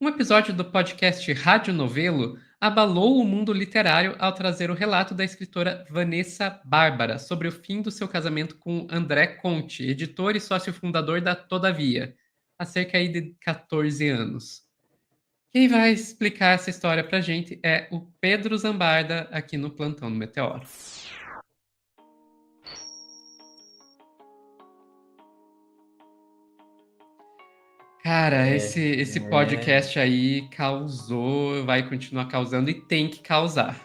Um episódio do podcast Rádio Novelo abalou o mundo literário ao trazer o relato da escritora Vanessa Bárbara sobre o fim do seu casamento com André Conte, editor e sócio fundador da Todavia, há cerca aí de 14 anos. Quem vai explicar essa história pra gente é o Pedro Zambarda, aqui no Plantão do Meteoro. Cara, esse podcast aí causou, vai continuar causando e tem que causar.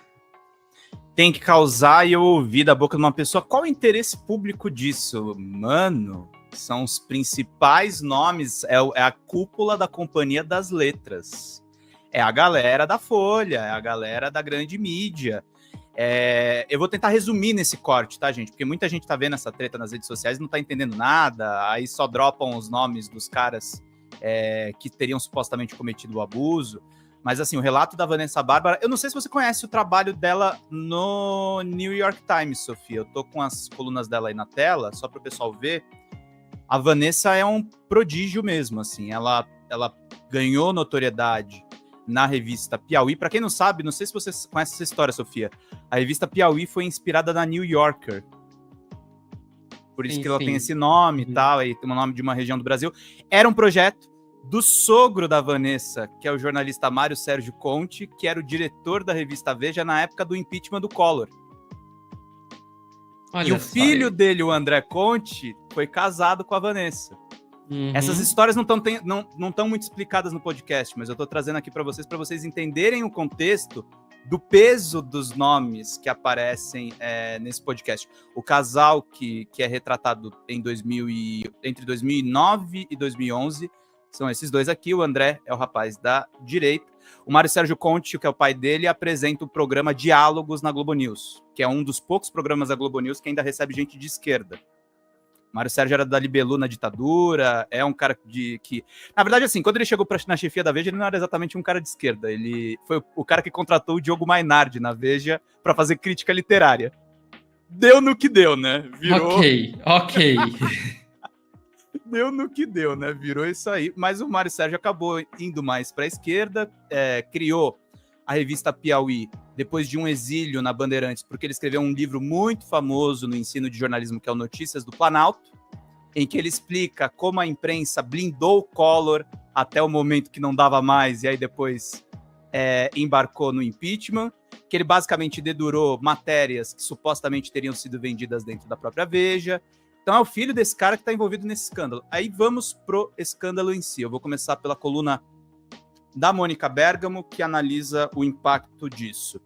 Tem que causar e eu ouvi da boca de uma pessoa qual o interesse público disso. Mano, são os principais nomes, é a cúpula da Companhia das Letras. É a galera da Folha, é a galera da grande mídia. Eu vou tentar resumir nesse corte, tá, gente? Porque muita gente tá vendo essa treta nas redes sociais e não tá entendendo nada, aí só dropam os nomes dos caras que teriam supostamente cometido o abuso. Mas, assim, o relato da Vanessa Bárbara... Eu não sei se você conhece o trabalho dela no New York Times, Sofia. Eu tô com as colunas dela aí na tela, só para o pessoal ver. A Vanessa é um prodígio mesmo, assim. Ela ganhou notoriedade na revista Piauí. Para quem não sabe, não sei se você conhece essa história, Sofia. A revista Piauí foi inspirada na New Yorker. Por isso que ela tem esse nome e tal, e tem o nome de uma região do Brasil. Era um projeto do sogro da Vanessa, que é o jornalista Mário Sérgio Conte, que era o diretor da revista Veja na época do impeachment do Collor. Olha, e o filho dele, o André Conte, foi casado com a Vanessa. Essas histórias não estão muito explicadas no podcast, mas eu estou trazendo aqui para vocês entenderem o contexto do peso dos nomes que aparecem nesse podcast. O casal que é retratado entre 2009 e 2011 são esses dois aqui. O André é o rapaz da direita. O Mário Sérgio Conte, que é o pai dele, apresenta o programa Diálogos na Globo News, que é um dos poucos programas da Globo News que ainda recebe gente de esquerda. O Mário Sérgio era da Libelu na ditadura, é um cara que... Na verdade, assim, quando ele chegou na chefia da Veja, ele não era exatamente um cara de esquerda. Ele foi o cara que contratou o Diogo Mainardi na Veja para fazer crítica literária. Deu no que deu, né? Virou... Ok. Deu no que deu, né? Virou isso aí. Mas o Mário Sérgio acabou indo mais para a esquerda, criou a revista Piauí depois de um exílio na Bandeirantes, porque ele escreveu um livro muito famoso no ensino de jornalismo, que é o Notícias do Planalto, em que ele explica como a imprensa blindou o Collor até o momento que não dava mais, e aí depois embarcou no impeachment, que ele basicamente dedurou matérias que supostamente teriam sido vendidas dentro da própria Veja. Então é o filho desse cara que está envolvido nesse escândalo. Aí vamos pro escândalo em si. Eu vou começar pela coluna da Mônica Bergamo, que analisa o impacto disso.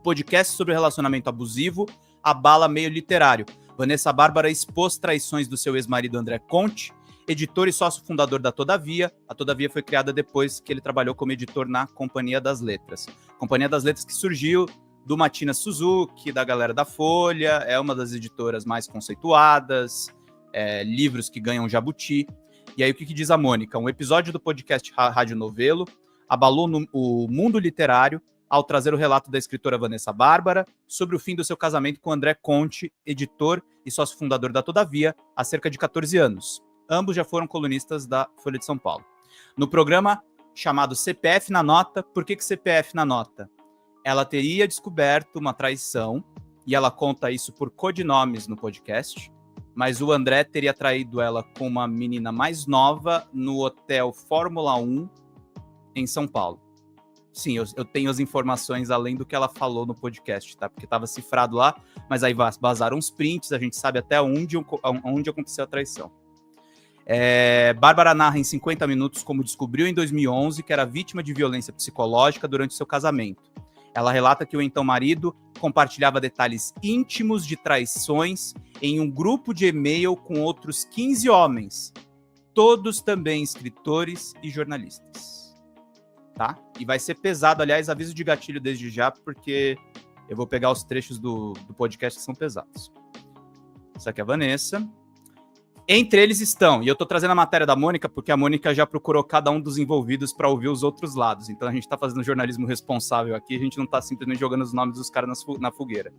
Podcast sobre relacionamento abusivo abala meio literário. Vanessa Bárbara expôs traições do seu ex-marido André Conte, editor e sócio fundador da Todavia. A Todavia foi criada depois que ele trabalhou como editor na Companhia das Letras. Companhia das Letras que surgiu do Matina Suzuki, da galera da Folha, é uma das editoras mais conceituadas, livros que ganham jabuti. E aí o que diz a Mônica? Um episódio do podcast Rádio Novelo abalou o mundo literário ao trazer o relato da escritora Vanessa Bárbara sobre o fim do seu casamento com André Conte, editor e sócio fundador da Todavia, há cerca de 14 anos. Ambos já foram colunistas da Folha de São Paulo. No programa chamado CPF na Nota, por que CPF na Nota? Ela teria descoberto uma traição, e ela conta isso por codinomes no podcast, mas o André teria traído ela com uma menina mais nova no hotel Fórmula 1 em São Paulo. Sim, eu tenho as informações além do que ela falou no podcast, tá? Porque estava cifrado lá, mas aí vazaram uns prints, a gente sabe até onde aconteceu a traição. Bárbara narra em 50 minutos como descobriu em 2011 que era vítima de violência psicológica durante seu casamento. Ela relata que o então marido compartilhava detalhes íntimos de traições em um grupo de e-mail com outros 15 homens, todos também escritores e jornalistas. Tá? E vai ser pesado, aliás, aviso de gatilho desde já, porque eu vou pegar os trechos do podcast que são pesados. Essa aqui é a Vanessa. Entre eles estão, e eu tô trazendo a matéria da Mônica, porque a Mônica já procurou cada um dos envolvidos para ouvir os outros lados. Então a gente tá fazendo jornalismo responsável aqui, a gente não tá simplesmente jogando os nomes dos caras na fogueira.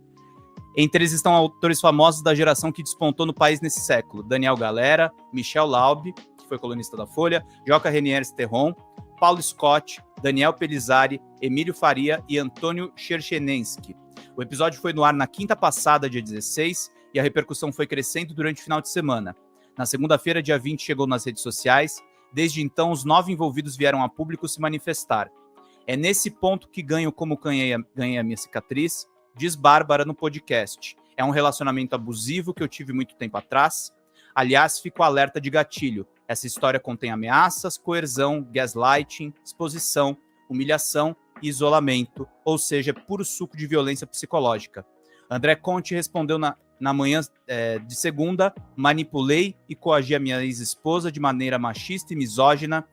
Entre eles estão autores famosos da geração que despontou no país nesse século. Daniel Galera, Michel Laub, que foi colunista da Folha, Joca Renier Sterron, Paulo Scott, Daniel Pelizari, Emílio Faria e Antônio Cherchenensky. O episódio foi no ar na quinta passada, dia 16, e a repercussão foi crescendo durante o final de semana. Na segunda-feira, dia 20, chegou nas redes sociais. Desde então, os 9 envolvidos vieram a público se manifestar. É nesse ponto que ganho como ganhei a minha cicatriz, diz Bárbara no podcast. É um relacionamento abusivo que eu tive muito tempo atrás. Aliás, fico alerta de gatilho. Essa história contém ameaças, coerção, gaslighting, exposição, humilhação e isolamento, ou seja, puro suco de violência psicológica. André Conte respondeu na manhã de segunda: manipulei e coagi a minha ex-esposa de maneira machista e misógina.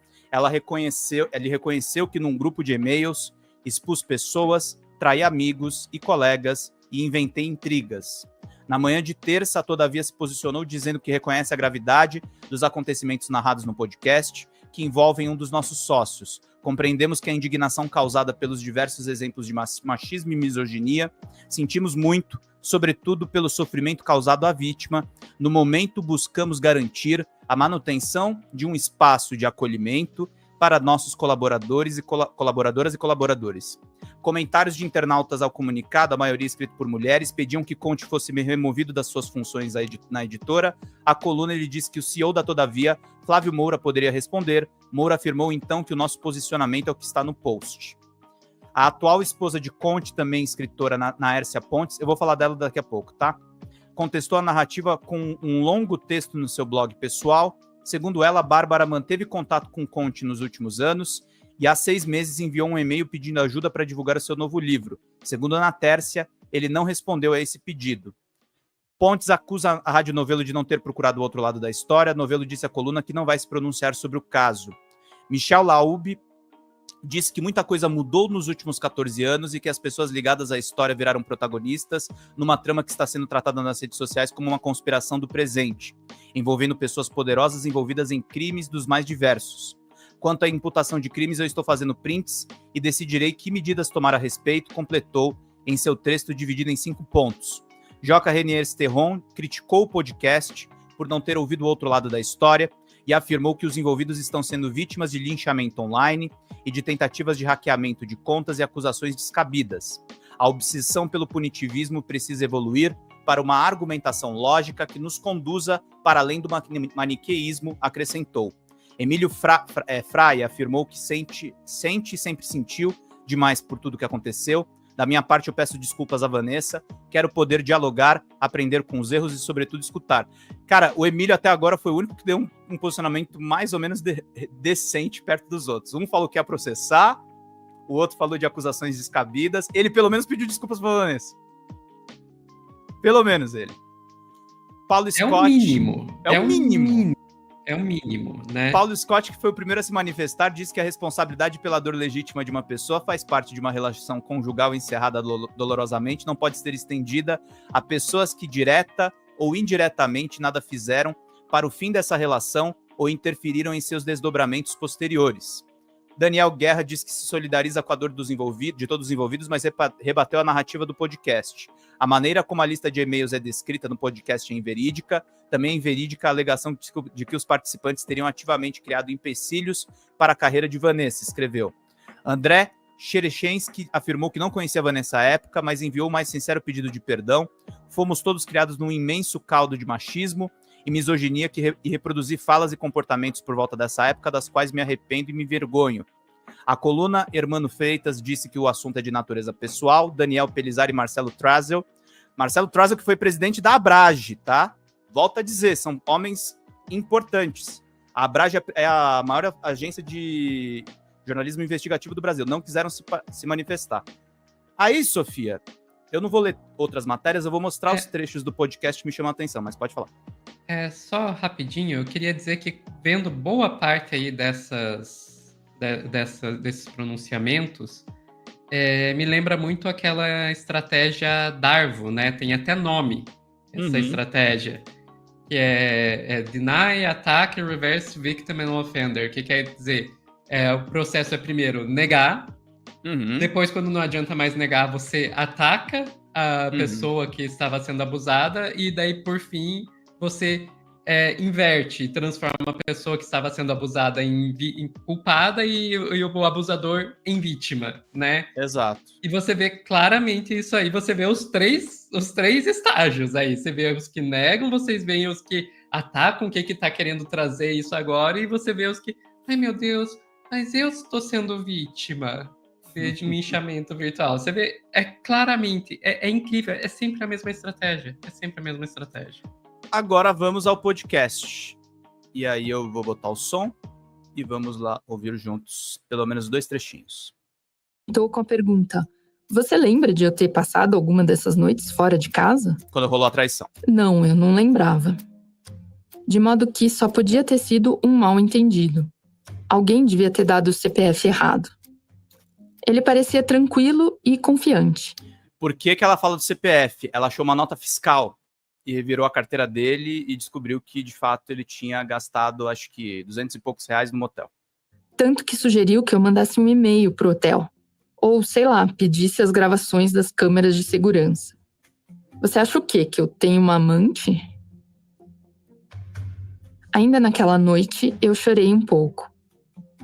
Ele reconheceu que num grupo de e-mails expus pessoas, traí amigos e colegas e inventei intrigas. Na manhã de terça, todavia, se posicionou dizendo que reconhece a gravidade dos acontecimentos narrados no podcast, que envolvem um dos nossos sócios. Compreendemos que a indignação causada pelos diversos exemplos de machismo e misoginia, sentimos muito, sobretudo pelo sofrimento causado à vítima. No momento, buscamos garantir a manutenção de um espaço de acolhimento para nossos colaboradores e colaboradoras e colaboradores. Comentários de internautas ao comunicado, a maioria escrito por mulheres, pediam que Conte fosse removido das suas funções na editora. A coluna, ele disse que o CEO da Todavia, Flávio Moura, poderia responder. Moura afirmou então que o nosso posicionamento é o que está no post. A atual esposa de Conte, também escritora Naércia Pontes, eu vou falar dela daqui a pouco, tá? Contestou a narrativa com um longo texto no seu blog pessoal. Segundo ela, Bárbara manteve contato com Conte nos últimos anos e há 6 meses enviou um e-mail pedindo ajuda para divulgar o seu novo livro. Segundo Ana Tércia, ele não respondeu a esse pedido. Pontes acusa a Rádio Novelo de não ter procurado o outro lado da história. Novelo disse à coluna que não vai se pronunciar sobre o caso. Michel Laube disse que muita coisa mudou nos últimos 14 anos e que as pessoas ligadas à história viraram protagonistas numa trama que está sendo tratada nas redes sociais como uma conspiração do presente, envolvendo pessoas poderosas envolvidas em crimes dos mais diversos. Quanto à imputação de crimes, eu estou fazendo prints e decidirei que medidas tomar a respeito, completou em seu texto dividido em 5 pontos. Joca Renier Sterron criticou o podcast por não ter ouvido o outro lado da história e afirmou que os envolvidos estão sendo vítimas de linchamento online e de tentativas de hackeamento de contas e acusações descabidas. A obsessão pelo punitivismo precisa evoluir para uma argumentação lógica que nos conduza para além do maniqueísmo, acrescentou. Emílio Fraia afirmou que sente e sempre sentiu demais por tudo que aconteceu. Da minha parte, eu peço desculpas a Vanessa. Quero poder dialogar, aprender com os erros e, sobretudo, escutar. Cara, o Emílio até agora foi o único que deu um posicionamento mais ou menos decente perto dos outros. Um falou que ia processar, o outro falou de acusações descabidas. Ele, pelo menos, pediu desculpas pra Vanessa. Pelo menos ele. Paulo Scott... É o mínimo. É o mínimo. É o mínimo, né? Paulo Scott, que foi o primeiro a se manifestar, disse que a responsabilidade pela dor legítima de uma pessoa faz parte de uma relação conjugal encerrada dolorosamente, não pode ser estendida a pessoas que direta ou indiretamente nada fizeram para o fim dessa relação ou interferiram em seus desdobramentos posteriores. Daniel Guerra diz que se solidariza com a dor de todos os envolvidos, mas rebateu a narrativa do podcast. A maneira como a lista de e-mails é descrita no podcast é inverídica. Também é inverídica a alegação de que os participantes teriam ativamente criado empecilhos para a carreira de Vanessa, escreveu. André Cherechensky afirmou que não conhecia Vanessa à época, mas enviou o mais sincero pedido de perdão. Fomos todos criados num imenso caldo de machismo e misoginia e reproduzi falas e comportamentos por volta dessa época, das quais me arrependo e me envergonho. A coluna Hermano Freitas disse que o assunto é de natureza pessoal. Daniel Pelizari e Marcelo Trazel. Marcelo Trazel, que foi presidente da Abrage, tá? Volto a dizer, são homens importantes. A Abrage é a maior agência de jornalismo investigativo do Brasil. Não quiseram se manifestar. Aí, Sofia, eu não vou ler outras matérias, eu vou mostrar os trechos do podcast que me chamam a atenção, mas pode falar. Só rapidinho, eu queria dizer que vendo boa parte aí desses pronunciamentos, me lembra muito aquela estratégia Darvo, né? Tem até nome essa estratégia, que é Deny, Attack, Reverse, Victim and Offender, que quer dizer, o processo é primeiro negar, depois quando não adianta mais negar, você ataca a pessoa que estava sendo abusada, e daí por fim você inverte, transforma uma pessoa que estava sendo abusada em culpada e o abusador em vítima, né? Exato. E você vê claramente isso aí, você vê os três estágios aí. Você vê os que negam, vocês veem os que atacam, o que tá querendo trazer isso agora, e você vê os que, ai meu Deus, mas eu estou sendo vítima de linchamento virtual. Você vê, claramente, é incrível, é sempre a mesma estratégia. É sempre a mesma estratégia. Agora vamos ao podcast. E aí eu vou botar o som e vamos lá ouvir juntos pelo menos 2 trechinhos. Estou com a pergunta: você lembra de eu ter passado alguma dessas noites fora de casa? Quando rolou a traição. Não, eu não lembrava. De modo que só podia ter sido um mal-entendido. Alguém devia ter dado o CPF errado. Ele parecia tranquilo e confiante. Por que ela fala do CPF? Ela achou uma nota fiscal e revirou a carteira dele e descobriu que, de fato, ele tinha gastado, acho que, 200 e poucos reais no motel. Tanto que sugeriu que eu mandasse um e-mail pro hotel. Ou, sei lá, pedisse as gravações das câmeras de segurança. Você acha o quê? Que eu tenho uma amante? Ainda naquela noite, eu chorei um pouco.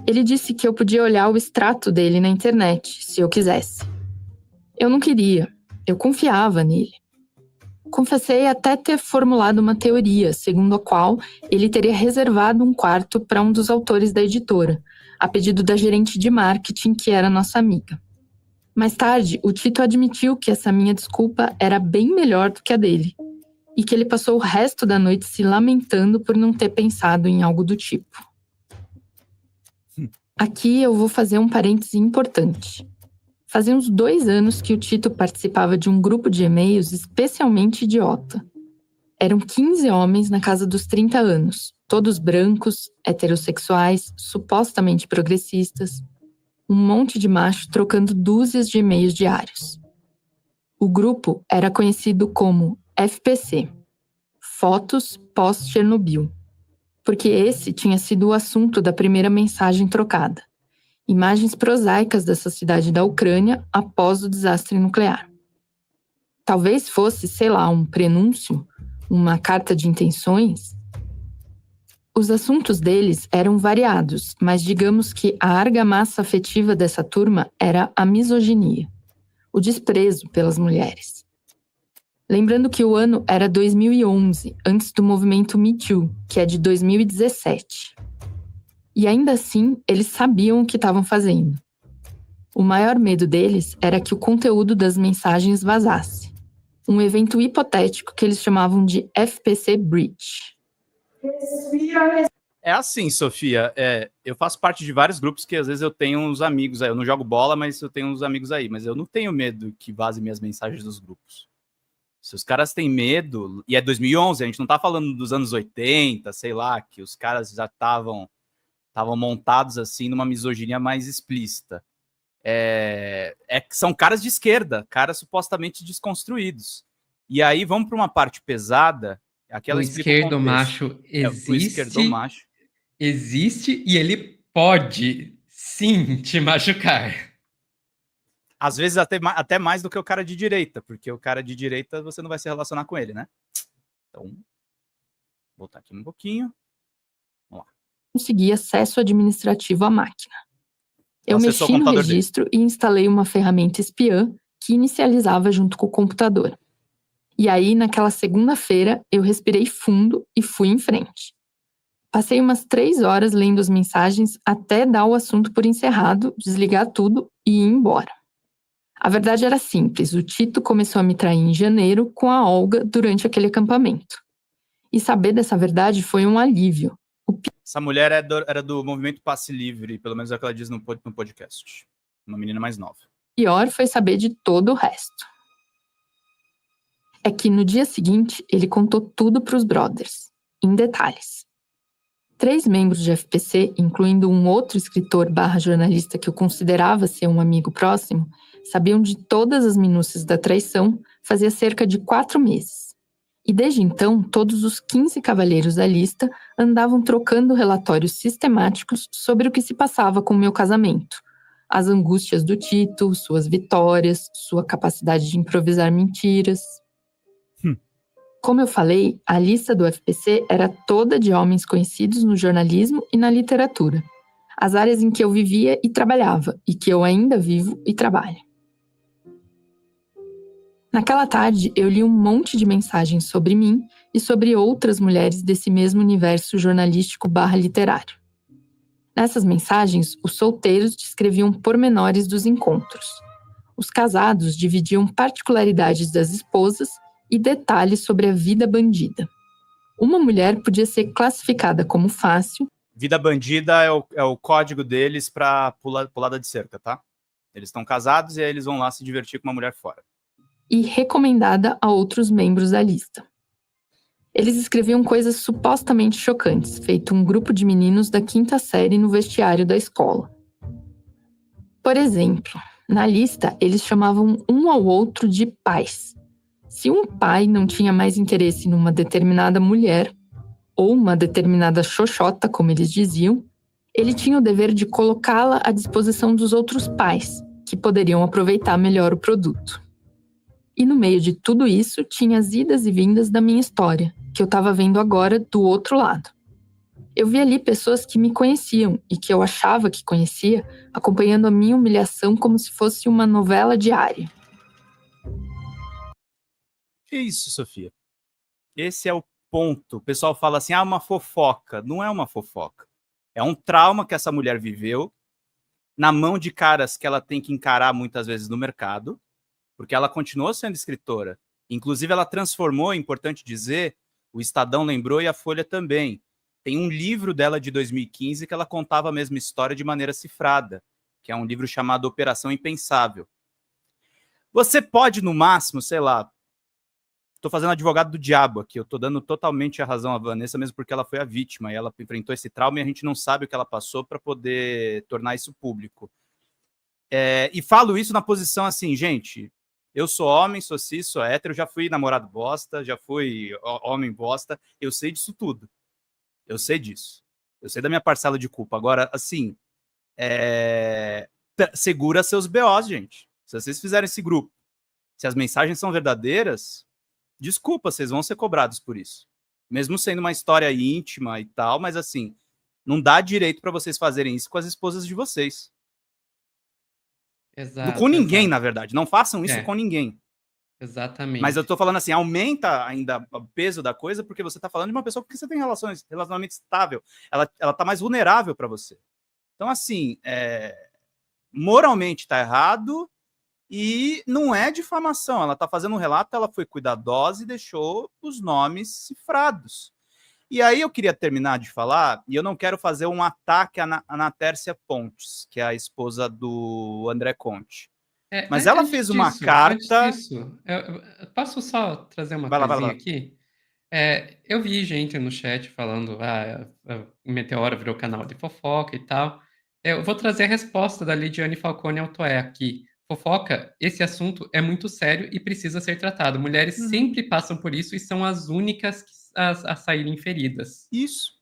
Ele disse que eu podia olhar o extrato dele na internet, se eu quisesse. Eu não queria. Eu confiava nele. Confessei até ter formulado uma teoria, segundo a qual ele teria reservado um quarto para um dos autores da editora, a pedido da gerente de marketing, que era nossa amiga. Mais tarde, o Tito admitiu que essa minha desculpa era bem melhor do que a dele, e que ele passou o resto da noite se lamentando por não ter pensado em algo do tipo. Aqui eu vou fazer um parêntese importante. Fazia uns 2 anos que o Tito participava de um grupo de e-mails especialmente idiota. Eram 15 homens na casa dos 30 anos, todos brancos, heterossexuais, supostamente progressistas. Um monte de macho trocando dúzias de e-mails diários. O grupo era conhecido como FPC, Fotos Pós-Chernobyl, porque esse tinha sido o assunto da primeira mensagem trocada. Imagens prosaicas dessa cidade da Ucrânia após o desastre nuclear. Talvez fosse, sei lá, um prenúncio, uma carta de intenções. Os assuntos deles eram variados, mas digamos que a argamassa afetiva dessa turma era a misoginia, o desprezo pelas mulheres. Lembrando que o ano era 2011, antes do movimento Me Too, que é de 2017. E ainda assim, eles sabiam o que estavam fazendo. O maior medo deles era que o conteúdo das mensagens vazasse. Um evento hipotético que eles chamavam de FPC Breach. É assim, Sofia, eu faço parte de vários grupos que às vezes eu tenho uns amigos aí, eu não jogo bola, mas eu tenho uns amigos aí, mas eu não tenho medo que vazem minhas mensagens dos grupos. Se os caras têm medo, e é 2011, a gente não tá falando dos anos 80, sei lá, que os caras já estavam montados assim numa misoginia mais explícita. São caras de esquerda, caras supostamente desconstruídos. E aí vamos para uma parte pesada. O esquerdomacho existe. O esquerdomacho existe e ele pode, sim, te machucar. Às vezes até mais do que o cara de direita, porque o cara de direita você não vai se relacionar com ele, né? Então, vou voltar aqui um pouquinho. Vamos lá. Consegui acesso administrativo à máquina. Eu mexi no registro e instalei uma ferramenta espiã que inicializava junto com o computador. E aí, naquela segunda-feira, eu respirei fundo e fui em frente. Passei umas 3 horas lendo as mensagens até dar o assunto por encerrado, desligar tudo e ir embora. A verdade era simples, o Tito começou a me trair em janeiro com a Olga durante aquele acampamento. E saber dessa verdade foi um alívio. Essa mulher era do movimento Passe Livre, pelo menos é o que ela diz no podcast. Uma menina mais nova. Pior foi saber de todo o resto. É que no dia seguinte, ele contou tudo para os brothers, em detalhes. 3 membros de FPC, incluindo um outro escritor/jornalista que eu considerava ser um amigo próximo, sabiam de todas as minúcias da traição fazia cerca de 4 meses. E desde então, todos os 15 cavalheiros da lista andavam trocando relatórios sistemáticos sobre o que se passava com o meu casamento. As angústias do Tito, suas vitórias, sua capacidade de improvisar mentiras. Como eu falei, a lista do FPC era toda de homens conhecidos no jornalismo e na literatura, as áreas em que eu vivia e trabalhava, e que eu ainda vivo e trabalho. Naquela tarde, eu li um monte de mensagens sobre mim e sobre outras mulheres desse mesmo universo jornalístico/literário. Nessas mensagens, os solteiros descreviam pormenores dos encontros. Os casados dividiam particularidades das esposas e detalhes sobre a vida bandida. Uma mulher podia ser classificada como fácil. Vida bandida é o código deles para pulada de cerca, tá? Eles estão casados e aí eles vão lá se divertir com uma mulher fora. E recomendada a outros membros da lista. Eles escreviam coisas supostamente chocantes, feito um grupo de meninos da 5ª série no vestiário da escola. Por exemplo, na lista, eles chamavam um ao outro de pais. Se um pai não tinha mais interesse numa determinada mulher, ou uma determinada xoxota, como eles diziam, ele tinha o dever de colocá-la à disposição dos outros pais, que poderiam aproveitar melhor o produto. E no meio de tudo isso, tinha as idas e vindas da minha história, que eu estava vendo agora do outro lado. Eu vi ali pessoas que me conheciam e que eu achava que conhecia, acompanhando a minha humilhação como se fosse uma novela diária. Que isso, Sofia? Esse é o ponto. O pessoal fala assim, uma fofoca. Não é uma fofoca. É um trauma que essa mulher viveu na mão de caras que ela tem que encarar muitas vezes no mercado, porque ela continuou sendo escritora. Inclusive, ela transformou, é importante dizer, o Estadão lembrou e a Folha também. Tem um livro dela de 2015 que ela contava a mesma história de maneira cifrada, que é um livro chamado Operação Impensável. Você pode, no máximo, sei lá, estou fazendo advogado do diabo aqui, eu estou dando totalmente a razão à Vanessa, mesmo porque ela foi a vítima, e ela enfrentou esse trauma e a gente não sabe o que ela passou para poder tornar isso público. E falo isso na posição assim, gente, eu sou homem, sou cis, sou hétero, já fui namorado bosta, já fui homem bosta, eu sei disso tudo. Eu sei disso. Eu sei da minha parcela de culpa. Agora, assim, segura seus BOs, gente. Se vocês fizerem esse grupo, se as mensagens são verdadeiras, desculpa, vocês vão ser cobrados por isso. Mesmo sendo uma história íntima e tal, mas assim, não dá direito para vocês fazerem isso com as esposas de vocês. Exato. Com ninguém, na verdade. Não façam isso com ninguém. Exatamente. Mas eu tô falando assim, aumenta ainda o peso da coisa porque você tá falando de uma pessoa que você tem relacionamento estável. Ela tá mais vulnerável para você. Então, assim, moralmente tá errado e não é difamação. Ela tá fazendo um relato, ela foi cuidadosa e deixou os nomes cifrados. E aí eu queria terminar de falar, e eu não quero fazer um ataque à Tércia Pontes, que é a esposa do André Conte. Mas ela fez uma carta... Antes disso, eu posso só trazer uma vai coisinha lá. aqui? Eu vi gente no chat falando, o Meteoro virou canal de fofoca e tal. Eu vou trazer a resposta da Lidiane Falcone Altoé aqui. Fofoca, esse assunto é muito sério e precisa ser tratado. Mulheres sempre passam por isso e são as únicas a saírem feridas. Isso.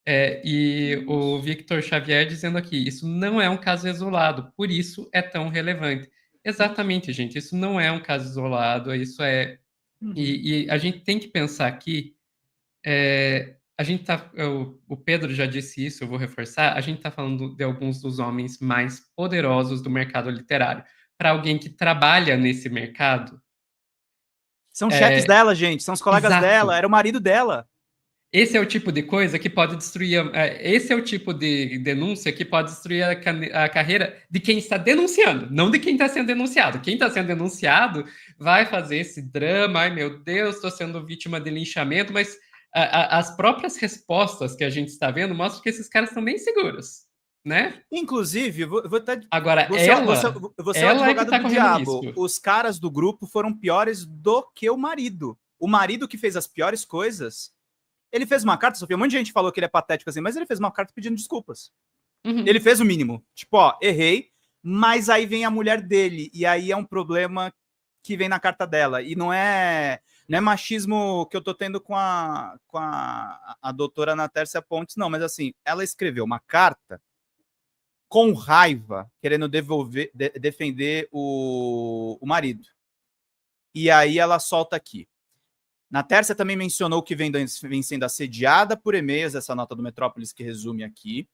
E o Victor Xavier dizendo aqui, isso não é um caso isolado, por isso é tão relevante. Exatamente, gente, isso não é um caso isolado, isso é... E a gente tem que pensar aqui, o Pedro já disse isso, eu vou reforçar, a gente está falando de alguns dos homens mais poderosos do mercado literário. Para alguém que trabalha nesse mercado... São chefes dela, gente, são os colegas dela, era o marido dela. Esse é o tipo de coisa que pode destruir. Esse é o tipo de denúncia que pode destruir a carreira de quem está denunciando, não de quem está sendo denunciado. Quem está sendo denunciado vai fazer esse drama, ai meu Deus, estou sendo vítima de linchamento, mas as próprias respostas que a gente está vendo mostram que esses caras estão bem seguros, né? Inclusive, vou até... Agora, você é o advogado tá do diabo. Risco. Os caras do grupo foram piores do que o marido. O marido que fez as piores coisas... Ele fez uma carta, Sofia, um monte de gente falou que ele é patético assim, mas ele fez uma carta pedindo desculpas. Ele fez o mínimo. Tipo, errei, mas aí vem a mulher dele, e aí é um problema que vem na carta dela. E não é machismo que eu tô tendo com a doutora Ana Tércia Pontes, não, mas assim, ela escreveu uma carta com raiva, querendo defender o marido. E aí ela solta aqui. Na Tércia também mencionou que vem sendo assediada por e-mails, essa nota do Metrópolis que resume aqui,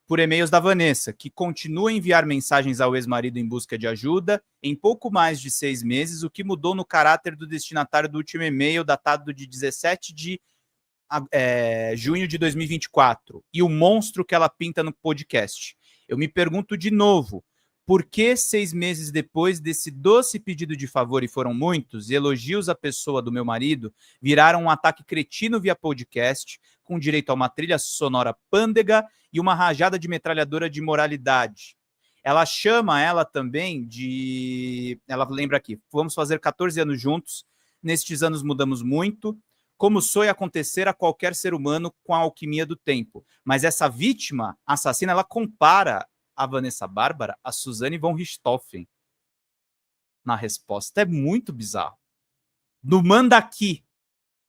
por e-mails da Vanessa, que continua a enviar mensagens ao ex-marido em busca de ajuda em pouco mais de 6 meses, o que mudou no caráter do destinatário do último e-mail, datado de 17 de junho de 2024, e o monstro que ela pinta no podcast. Eu me pergunto de novo, por que 6 meses depois desse doce pedido de favor, e foram muitos, elogios à pessoa do meu marido viraram um ataque cretino via podcast, com direito a uma trilha sonora pândega e uma rajada de metralhadora de moralidade? Ela chama ela também de... Ela lembra aqui, vamos fazer 14 anos juntos, nestes anos mudamos muito, como sonha acontecer a qualquer ser humano com a alquimia do tempo. Mas essa vítima assassina, ela compara a Vanessa Bárbara a Suzane von Richthofen na resposta. É muito bizarro. No Manda Aqui.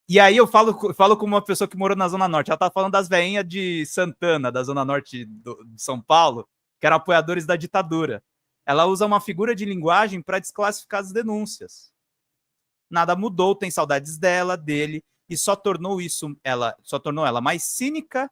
E aí eu falo com uma pessoa que morou na Zona Norte. Ela tá falando das veinhas de Santana, da Zona Norte de São Paulo, que eram apoiadores da ditadura. Ela usa uma figura de linguagem para desclassificar as denúncias. Nada mudou, tem saudades dela, dele, e só tornou ela mais cínica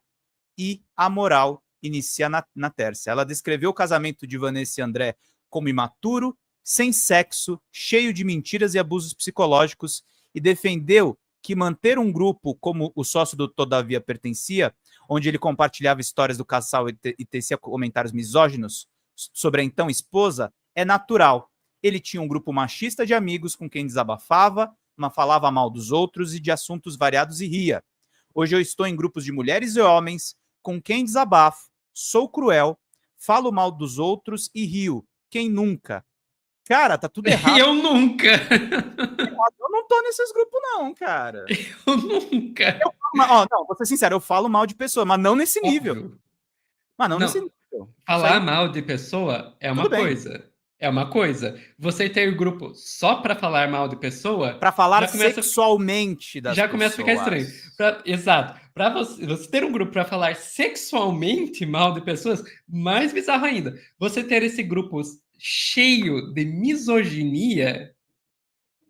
e amoral. Inicia na Tércia. Ela descreveu o casamento de Vanessa e André como imaturo, sem sexo, cheio de mentiras e abusos psicológicos, e defendeu que manter um grupo como o sócio do Todavia pertencia, onde ele compartilhava histórias do casal e tecia comentários misóginos sobre a então esposa, é natural. Ele tinha um grupo machista de amigos com quem desabafava, mas falava mal dos outros e de assuntos variados e ria. Hoje eu estou em grupos de mulheres e homens com quem desabafo, sou cruel, falo mal dos outros e rio. Quem nunca? Cara, tá tudo errado. Eu nunca. Eu não tô nesses grupos não, cara. Eu nunca. Não, vou ser sincero, eu falo mal de pessoa, mas não nesse nível. Mas não nesse nível. Falar mal de pessoa é uma coisa. É uma coisa. Você ter grupo só para falar mal de pessoa... Para falar sexualmente das pessoas. Já começa a ficar estranho. Exato. Para você ter um grupo para falar sexualmente mal de pessoas, mais bizarro ainda. Você ter esse grupo cheio de misoginia...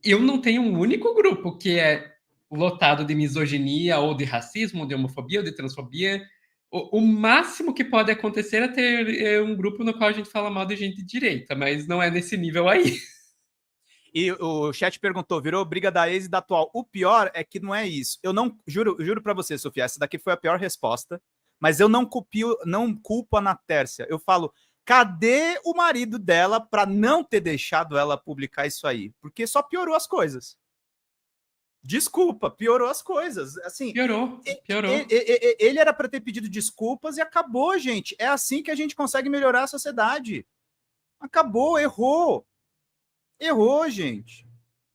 Eu não tenho um único grupo que é lotado de misoginia, ou de racismo, ou de homofobia, ou de transfobia. O máximo que pode acontecer é ter um grupo no qual a gente fala mal de gente de direita, mas não é nesse nível aí. E o chat perguntou, virou briga da ex e da atual. O pior é que não é isso. Eu não juro para você, Sofia, essa daqui foi a pior resposta, mas eu não culpo a Natércia. Eu falo, cadê o marido dela para não ter deixado ela publicar isso aí? Porque só piorou as coisas. Desculpa, piorou as coisas. Assim, piorou. Ele era para ter pedido desculpas e acabou, gente. É assim que a gente consegue melhorar a sociedade. Acabou, errou. Errou, gente.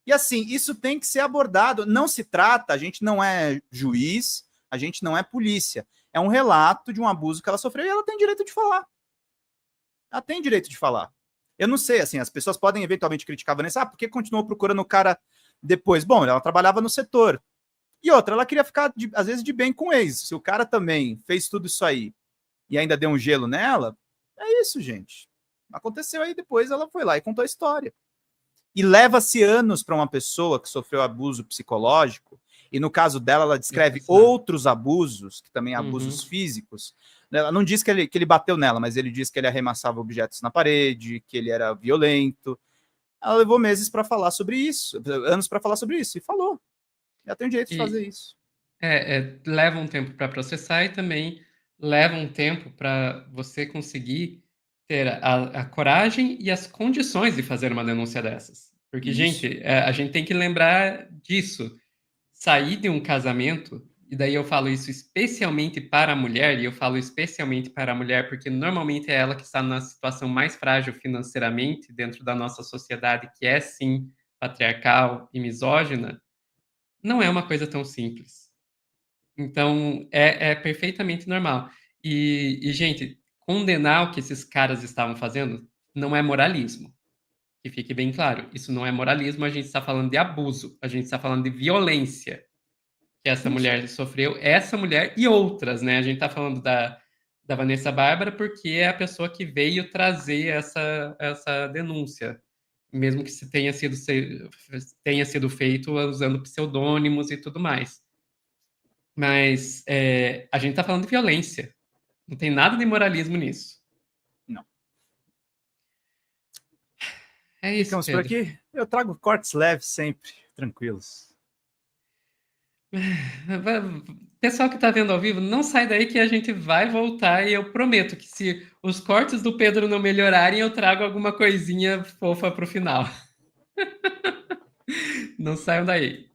E assim, isso tem que ser abordado. Não se trata, a gente não é juiz, a gente não é polícia. É um relato de um abuso que ela sofreu e ela tem direito de falar. Ela tem direito de falar. Eu não sei, assim, as pessoas podem eventualmente criticar a Vanessa, por que continuou procurando o cara depois? Bom, ela trabalhava no setor. E outra, ela queria ficar, às vezes, de bem com o ex. Se o cara também fez tudo isso aí e ainda deu um gelo nela, é isso, gente. Aconteceu aí, depois ela foi lá e contou a história. E leva-se anos para uma pessoa que sofreu abuso psicológico, e no caso dela, ela descreve outros abusos, que também abusos físicos. Ela não diz que ele bateu nela, mas ele diz que ele arremessava objetos na parede, que ele era violento. Ela levou meses para falar sobre isso, anos para falar sobre isso, e falou. Ela tem o direito de fazer isso. Leva um tempo para processar e também leva um tempo para você conseguir ter a coragem e as condições de fazer uma denúncia dessas. Porque, gente, a gente tem que lembrar disso. Sair de um casamento, e daí eu falo isso especialmente para a mulher, e eu falo especialmente para a mulher porque normalmente é ela que está na situação mais frágil financeiramente dentro da nossa sociedade, que é, sim, patriarcal e misógina, não é uma coisa tão simples. Então, é perfeitamente normal. E, gente, condenar o que esses caras estavam fazendo não é moralismo. Que fique bem claro, isso não é moralismo, a gente está falando de abuso, a gente está falando de violência que essa mulher sofreu, essa mulher e outras, né? A gente está falando da Vanessa Bárbara porque é a pessoa que veio trazer essa denúncia. mesmo que tenha sido feito usando pseudônimos e tudo mais. Mas a gente está falando de violência. Não tem nada de moralismo nisso. Não. É isso, Ficamos por Pedro. aqui. Eu trago cortes leves sempre, tranquilos. Pessoal que está vendo ao vivo, não sai daí que a gente vai voltar e eu prometo que se os cortes do Pedro não melhorarem, eu trago alguma coisinha fofa para o final. Não saiam daí.